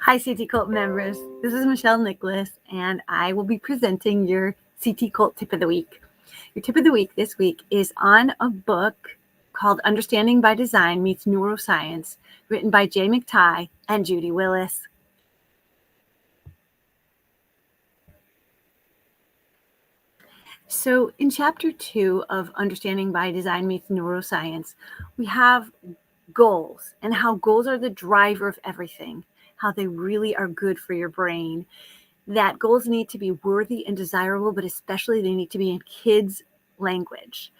Hi, CT Colt members. This is Michelle Nicholas, and I will be presenting your CT Colt Tip of the Week. Your tip of the week this week is on a book called Understanding by Design Meets Neuroscience, written by Jay McTighe and Judy Willis. So in chapter 2 of Understanding by Design Meets Neuroscience, we have goals and how goals are the driver of everything, how they really are good for your brain, that goals need to be worthy and desirable, but especially they need to be in kids' language.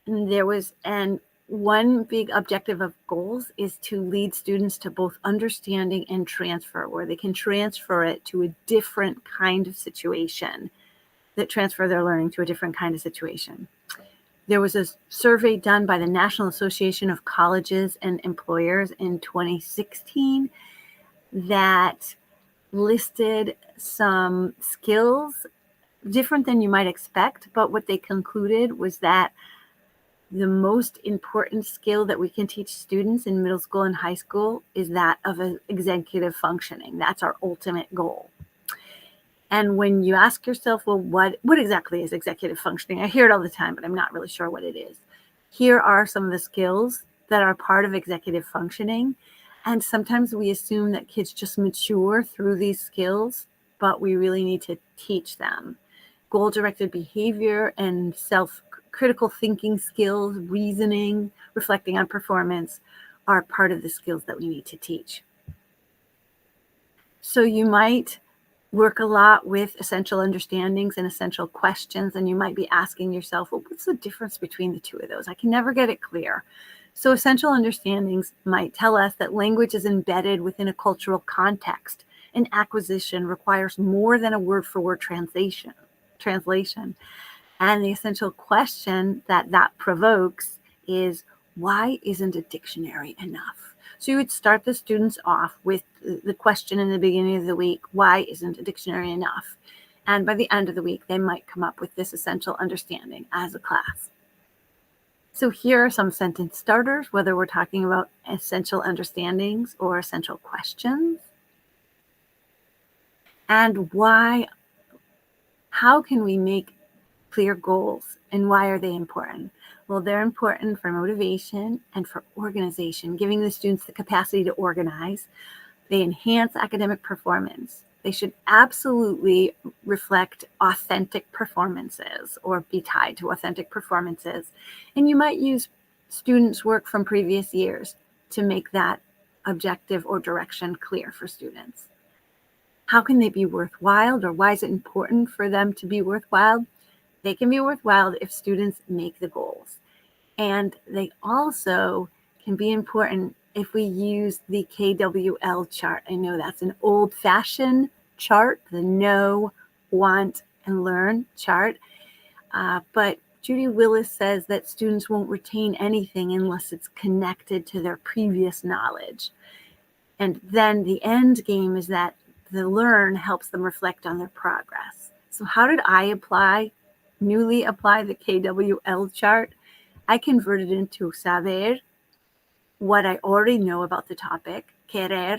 And one big objective of goals is to lead students to both understanding and transfer, where they can transfer it to a different kind of situation, that transfer their learning to a different kind of situation. There was a survey done by the National Association of Colleges and Employers in 2016 that listed some skills different than you might expect, but what they concluded was that the most important skill that we can teach students in middle school and high school is that of executive functioning. That's our ultimate goal. And when you ask yourself, well, what exactly is executive functioning? I hear it all the time, but I'm not really sure what it is. Here are some of the skills that are part of executive functioning. And sometimes we assume that kids just mature through these skills, but we really need to teach them. Goal-directed behavior and self-critical thinking skills, reasoning, reflecting on performance are part of the skills that we need to teach. So you might work a lot with essential understandings and essential questions, and you might be asking yourself, well, what's the difference between the two of those? I can never get it clear. So essential understandings might tell us that language is embedded within a cultural context, and acquisition requires more than a word-for-word translation. And the essential question that provokes is, why isn't a dictionary enough? So you would start the students off with the question in the beginning of the week, why isn't a dictionary enough? And by the end of the week, they might come up with this essential understanding as a class. So here are some sentence starters, whether we're talking about essential understandings or essential questions. And how can we make clear goals, and why are they important? Well, they're important for motivation and for organization, giving the students the capacity to organize. They enhance academic performance. They should absolutely reflect authentic performances or be tied to authentic performances. And you might use students' work from previous years to make that objective or direction clear for students. How can they be worthwhile, or why is it important for them to be worthwhile? They can be worthwhile if students make the goals. And they also can be important if we use the KWL chart. I know that's an old-fashioned chart, the know, want, and learn chart. But Judy Willis says that students won't retain anything unless it's connected to their previous knowledge. And then the end game is that the learn helps them reflect on their progress. So how did I newly apply the KWL chart? I converted it into saber, what I already know about the topic, querer,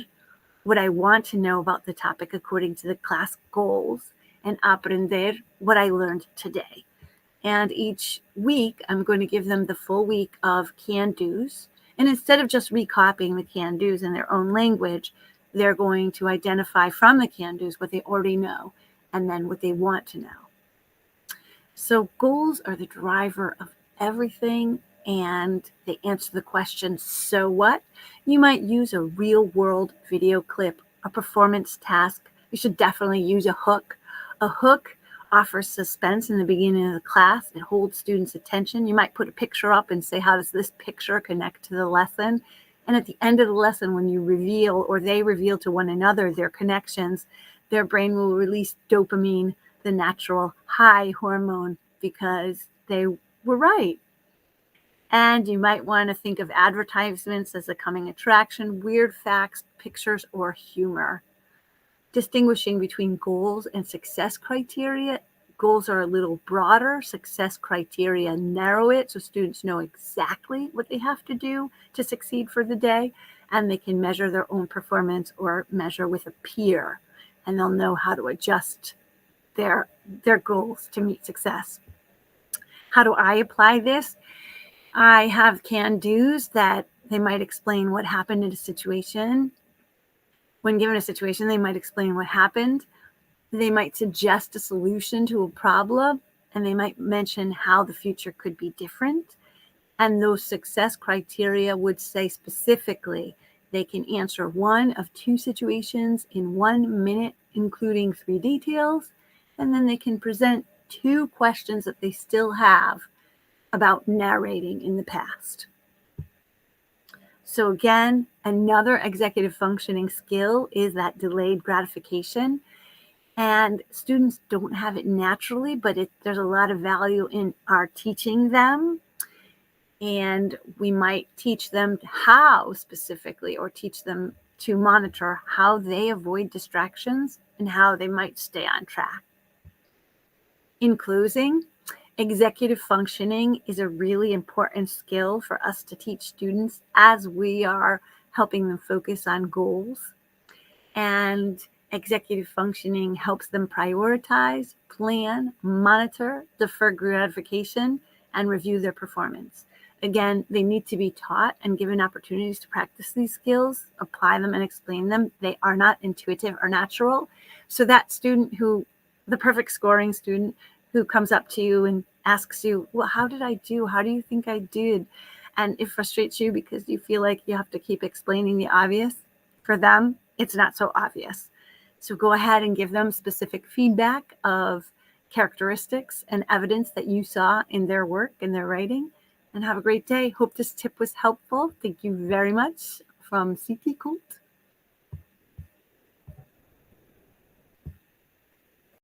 what I want to know about the topic according to the class goals, and aprender, what I learned today. And each week, I'm going to give them the full week of can-dos. And instead of just recopying the can-dos in their own language, they're going to identify from the can-dos what they already know and then what they want to know. So goals are the driver of everything, and they answer the question, so what? You might use a real-world video clip, a performance task. You should definitely use a hook. A hook offers suspense in the beginning of the class. It holds students' attention. You might put a picture up and say, how does this picture connect to the lesson? And at the end of the lesson, when you reveal, or they reveal to one another their connections, their brain will release dopamine, the natural high hormone, because they were right. And you might want to think of advertisements as a coming attraction, weird facts, pictures, or humor. Distinguishing between goals and success criteria. Goals are a little broader. Success criteria narrow it so students know exactly what they have to do to succeed for the day. and they can measure their own performance or measure with a peer, and they'll know how to adjust their goals to meet success. How do I apply this? I have can-dos that they might explain what happened in a situation. When given a situation, they might explain what happened. They might suggest a solution to a problem, and they might mention how the future could be different. And those success criteria would say specifically they can answer one of two situations in 1 minute, including 3 details, and then they can present 2 questions that they still have about narrating in the past. So again, another executive functioning skill is that delayed gratification. And students don't have it naturally, but there's a lot of value in our teaching them. And we might teach them how specifically, or teach them to monitor how they avoid distractions and how they might stay on track. In closing, executive functioning is a really important skill for us to teach students as we are helping them focus on goals. And executive functioning helps them prioritize, plan, monitor, defer gratification, and review their performance. Again, they need to be taught and given opportunities to practice these skills, apply them, and explain them. They are not intuitive or natural. So that student the perfect scoring student who comes up to you and asks you, well, how did I do? How do you think I did? And it frustrates you because you feel like you have to keep explaining the obvious. For them, it's not so obvious. So go ahead and give them specific feedback of characteristics and evidence that you saw in their work and their writing. And have a great day. Hope this tip was helpful. Thank you very much from CT Colt.